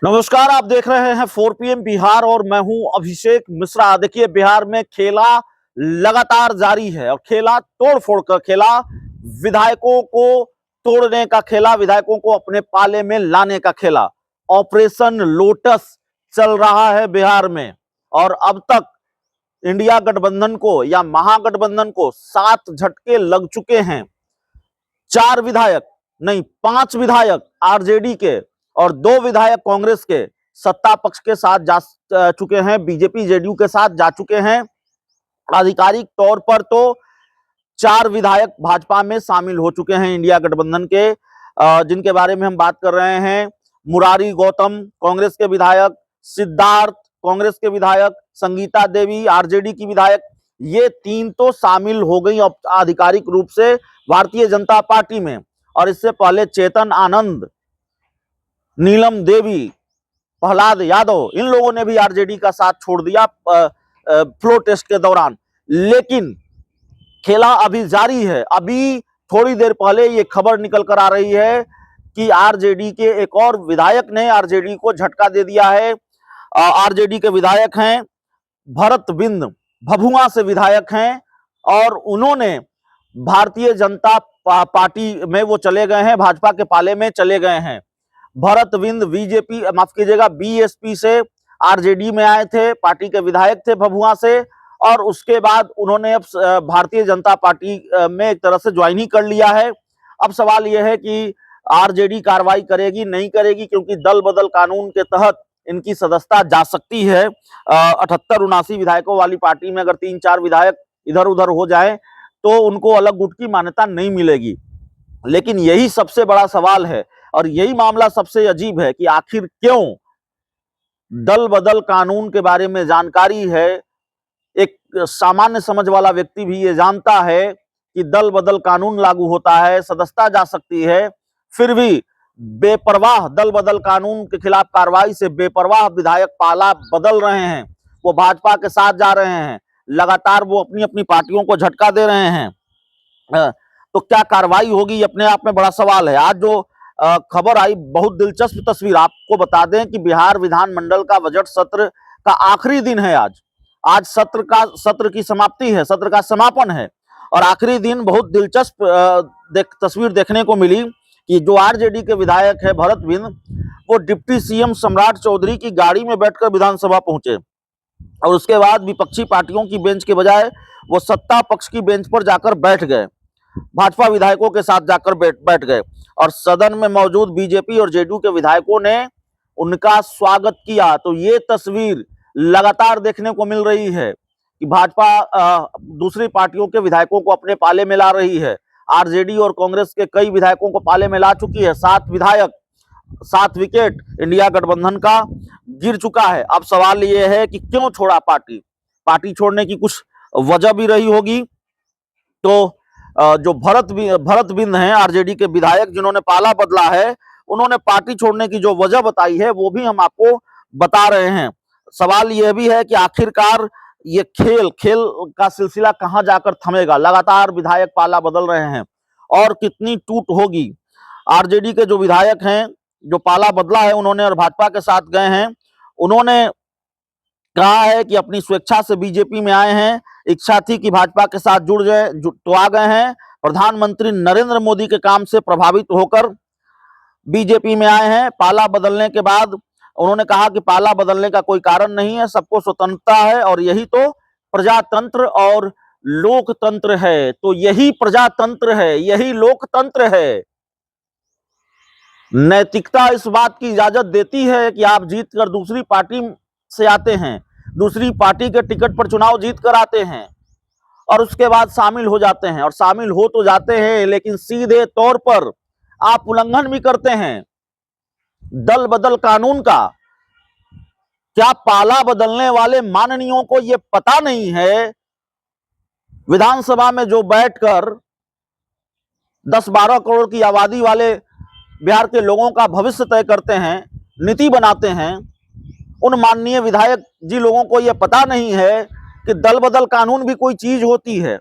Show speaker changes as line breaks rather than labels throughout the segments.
नमस्कार, आप देख रहे हैं 4 PM बिहार और मैं हूं अभिषेक मिश्रा। देखिए, बिहार में खेला लगातार जारी है और खेला तोड़-फोड़ का खेला, विधायकों को तोड़ने का खेला, विधायकों को अपने पाले में लाने का खेला। ऑपरेशन लोटस चल रहा है बिहार में और अब तक इंडिया गठबंधन को या महागठबंधन को 7 झटके लग चुके हैं। 4 विधायक नहीं, 5 विधायक आरजेडी के और 2 विधायक कांग्रेस के सत्ता पक्ष के साथ जा चुके हैं, बीजेपी जेडीयू के साथ जा चुके हैं। आधिकारिक तौर पर तो 4 विधायक भाजपा में शामिल हो चुके हैं इंडिया गठबंधन के, जिनके बारे में हम बात कर रहे हैं। मुरारी गौतम कांग्रेस के विधायक, सिद्धार्थ कांग्रेस के विधायक, संगीता देवी आरजेडी की विधायक, ये 3 तो शामिल हो गई आधिकारिक रूप से भारतीय जनता पार्टी में। और इससे पहले चेतन आनंद, नीलम देवी, प्रहलाद यादव, इन लोगों ने भी आरजेडी का साथ छोड़ दिया फ्लोर टेस्ट के दौरान। लेकिन खेला अभी जारी है। अभी थोड़ी देर पहले ये खबर निकल कर आ रही है कि आरजेडी के एक और विधायक ने आरजेडी को झटका दे दिया है। आरजेडी के विधायक हैं भरत बिंद, भभुआ से विधायक हैं और उन्होंने भारतीय जनता पार्टी में वो चले गए हैं, भाजपा के पाले में चले गए हैं। भरत बिंद बीजेपी, माफ कीजिएगा, बीएसपी से आरजेडी में आए थे, पार्टी के विधायक थे भभुआ से, और उसके बाद उन्होंने अब भारतीय जनता पार्टी में एक तरह से ज्वाइन ही कर लिया है। अब सवाल यह है कि आरजेडी कार्रवाई करेगी नहीं करेगी, क्योंकि दल बदल कानून के तहत इनकी सदस्यता जा सकती है। 78-79 विधायकों वाली पार्टी में अगर 3-4 विधायक इधर उधर हो जाए तो उनको अलग गुट की मान्यता नहीं मिलेगी। लेकिन यही सबसे बड़ा सवाल है और यही मामला सबसे अजीब है कि आखिर क्यों दल बदल कानून के बारे में जानकारी है, एक सामान्य समझ वाला व्यक्ति भी ये जानता है कि दल बदल कानून लागू होता है, सदस्यता जा सकती है, फिर भी बेपरवाह दल बदल कानून के खिलाफ कार्रवाई से बेपरवाह विधायक पाला बदल रहे हैं, वो भाजपा के साथ जा रहे हैं, लगातार वो अपनी अपनी पार्टियों को झटका दे रहे हैं। तो क्या कार्रवाई होगी, अपने आप में बड़ा सवाल है। आज जो खबर आई, बहुत दिलचस्प तस्वीर, आपको बता दें कि बिहार विधानमंडल का बजट सत्र का आखिरी दिन है आज सत्र की समाप्ति है, सत्र का समापन है और आखिरी दिन बहुत दिलचस्प तस्वीर देखने को मिली कि जो आरजेडी के विधायक है भरत बिंद, वो डिप्टी सीएम सम्राट चौधरी की गाड़ी में बैठकर विधानसभा पहुंचे और उसके बाद विपक्षी पार्टियों की बेंच के बजाय वो सत्ता पक्ष की बेंच पर जाकर बैठ गए, भाजपा विधायकों के साथ जाकर बैठ गए और सदन में मौजूद बीजेपी और जेडीयू के विधायकों ने उनका स्वागत किया। तो ये तस्वीर लगातार देखने को मिल रही है कि भाजपा दूसरी पार्टियों के विधायकों को अपने पाले में ला रही है। आरजेडी और कांग्रेस के कई विधायकों को पाले में ला चुकी है। 7 विधायक, 7 विकेट इंडिया गठबंधन का गिर चुका है। अब सवाल यह है कि क्यों छोड़ा पार्टी छोड़ने की कुछ वजह भी रही होगी। तो जो भरत बिंद हैं आरजेडी के विधायक, जिन्होंने पाला बदला है, उन्होंने पार्टी छोड़ने की जो वजह बताई है वो भी हम आपको बता रहे हैं। सवाल यह भी है कि आखिरकार ये खेल का सिलसिला कहां जाकर थमेगा। लगातार विधायक पाला बदल रहे हैं और कितनी टूट होगी। आरजेडी के जो विधायक हैं, जो पाला बदला है उन्होंने और भाजपा के साथ गए हैं, उन्होंने कहा है कि अपनी स्वेच्छा से बीजेपी में आए हैं, इच्छा थी कि भाजपा के साथ तो आ गए हैं। प्रधानमंत्री नरेंद्र मोदी के काम से प्रभावित होकर बीजेपी में आए हैं। पाला बदलने के बाद उन्होंने कहा कि पाला बदलने का कोई कारण नहीं है, सबको स्वतंत्रता है और यही तो प्रजातंत्र और लोकतंत्र है। तो यही प्रजातंत्र है, यही लोकतंत्र है। नैतिकता इस बात की इजाजत देती है कि आप जीत कर दूसरी पार्टी से आते हैं, दूसरी पार्टी के टिकट पर चुनाव जीत कर आते हैं और उसके बाद शामिल हो जाते हैं, और शामिल हो तो जाते हैं लेकिन सीधे तौर पर आप उल्लंघन भी करते हैं दल बदल कानून का। क्या पाला बदलने वाले माननीयों को यह पता नहीं है, विधानसभा में जो बैठकर 10-12 करोड़ की आबादी वाले बिहार के लोगों का भविष्य तय करते हैं, नीति बनाते हैं, उन माननीय विधायक जी लोगों को यह पता नहीं है कि दल बदल कानून भी कोई चीज होती है,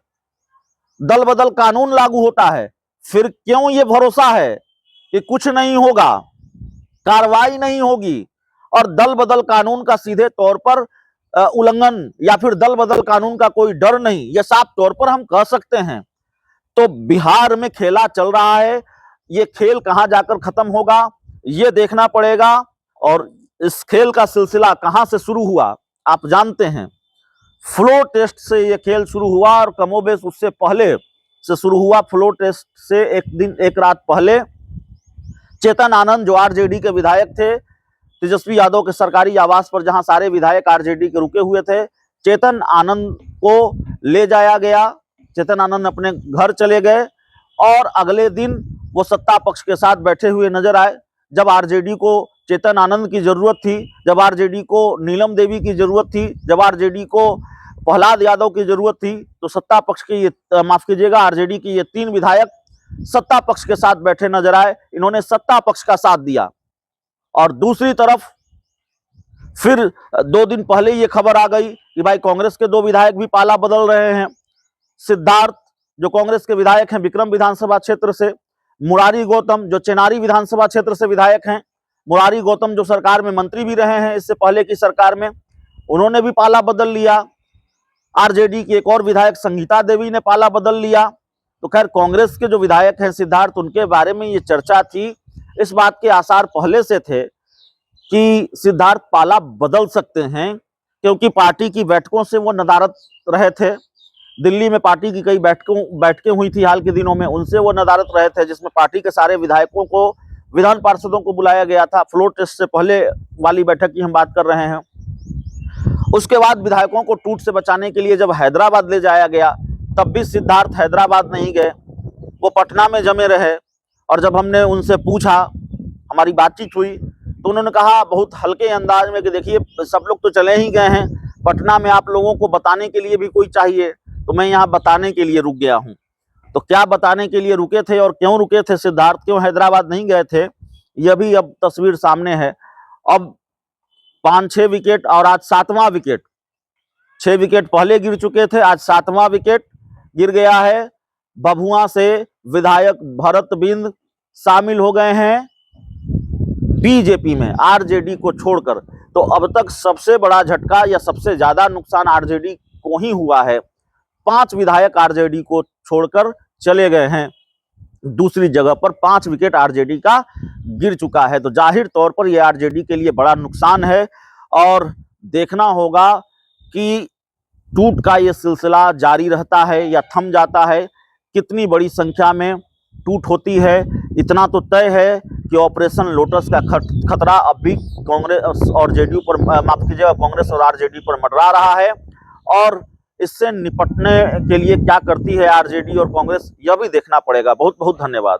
दल बदल कानून लागू होता है। फिर क्यों ये भरोसा है कि कुछ नहीं होगा, कार्रवाई नहीं होगी। और दल बदल कानून का सीधे तौर पर उल्लंघन या फिर दल बदल कानून का कोई डर नहीं, यह साफ तौर पर हम कह सकते हैं। तो बिहार में खेला चल रहा है, ये खेल कहां जाकर खत्म होगा ये देखना पड़ेगा। और इस खेल का सिलसिला कहां से शुरू हुआ आप जानते हैं, फ्लोर टेस्ट से ये खेल शुरू हुआ और कमोबेश उससे पहले से शुरू हुआ। फ्लोर टेस्ट से एक रात पहले चेतन आनंद जो आरजेडी के विधायक थे, तेजस्वी यादव के सरकारी आवास पर जहां सारे विधायक आरजेडी के रुके हुए थे, चेतन आनंद को ले जाया गया। चेतन आनंद अपने घर चले गए और अगले दिन वो सत्ता पक्ष के साथ बैठे हुए नजर आए। जब आरजेडी को चेतन आनंद की जरूरत थी, जब आरजेडी को नीलम देवी की जरूरत थी, जब आरजेडी को प्रहलाद यादव की जरूरत थी, तो सत्ता पक्ष के ये माफ कीजिएगा आरजेडी के ये 3 विधायक सत्ता पक्ष के साथ बैठे नजर आए। इन्होंने सत्ता पक्ष का साथ दिया। और दूसरी तरफ फिर 2 दिन पहले ये खबर आ गई कि भाई कांग्रेस के 2 विधायक भी पाला बदल रहे हैं। सिद्धार्थ जो कांग्रेस के विधायक हैं विक्रम विधानसभा क्षेत्र से, मुरारी गौतम जो चेनारी विधानसभा क्षेत्र से विधायक हैं, मुरारी गौतम जो सरकार में मंत्री भी रहे हैं इससे पहले की सरकार में, उन्होंने भी पाला बदल लिया। आरजेडी की एक और विधायक संगीता देवी ने पाला बदल लिया। तो खैर कांग्रेस के जो विधायक हैं सिद्धार्थ, उनके बारे में ये चर्चा थी, इस बात के आसार पहले से थे कि सिद्धार्थ पाला बदल सकते हैं, क्योंकि पार्टी की बैठकों से वो नदारत रहे थे। दिल्ली में पार्टी की कई बैठकें हुई थी हाल के दिनों में, उनसे वो नदारत रहे थे, जिसमें पार्टी के सारे विधायकों को, विधान पार्षदों को बुलाया गया था। फ्लोर टेस्ट से पहले वाली बैठक की हम बात कर रहे हैं। उसके बाद विधायकों को टूट से बचाने के लिए जब हैदराबाद ले जाया गया, तब भी सिद्धार्थ हैदराबाद नहीं गए, वो पटना में जमे रहे। और जब हमने उनसे पूछा, हमारी बातचीत हुई, तो उन्होंने कहा बहुत हल्के अंदाज में कि देखिए सब लोग तो चले ही गए हैं, पटना में आप लोगों को बताने के लिए भी कोई चाहिए, तो मैं यहाँ बताने के लिए रुक गया हूँ। तो क्या बताने के लिए रुके थे और क्यों रुके थे सिद्धार्थ, क्यों हैदराबाद नहीं गए थे, यह भी अब तस्वीर सामने है। अब 5-6 विकेट और आज 7वां विकेट, 6 विकेट पहले गिर चुके थे, आज 7वां विकेट गिर गया है। भभुआ से विधायक भरत बिंद शामिल हो गए हैं बीजेपी में, आरजेडी को छोड़कर। तो अब तक सबसे बड़ा झटका या सबसे ज्यादा नुकसान आरजेडी को ही हुआ है। 5 विधायक आरजेडी को छोड़कर चले गए हैं, दूसरी जगह पर 5 विकेट आरजेडी का गिर चुका है। तो जाहिर तौर पर यह आरजेडी के लिए बड़ा नुकसान है और देखना होगा कि टूट का ये सिलसिला जारी रहता है या थम जाता है, कितनी बड़ी संख्या में टूट होती है। इतना तो तय है कि ऑपरेशन लोटस का खतरा अब भी कांग्रेस और जेडीयू पर, माफ कीजिएगा, कांग्रेस और आरजेडी पर मंडरा रहा है। और इससे निपटने के लिए क्या करती है आरजेडी और कांग्रेस, यह भी देखना पड़ेगा। बहुत बहुत धन्यवाद।